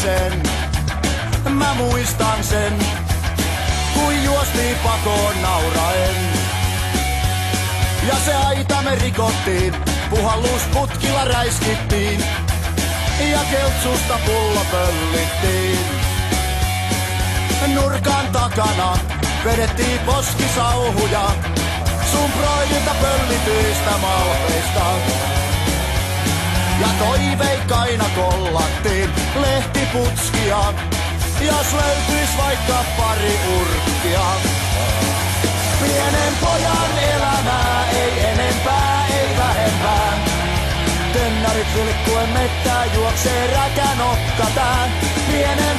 sen. Mä muistan sen, kun juostiin pakoon nauraen. Ja se aita me rikottiin, puhallusputkilla räiskittiin. Ja keltsusta pullo pöllittiin. Nurkan takana vedettiin poskisauhuja sun broidilta pöllityistä malpeista. Ja toiveikkaina kollattiin lehtiputskia, jos löytyis vaikka pari urkkia. Pienen pojan elämää, ei enempää, ei vähempää. Tennarit vilkkuen mettää, juoksee räkä nokkatään. Pienen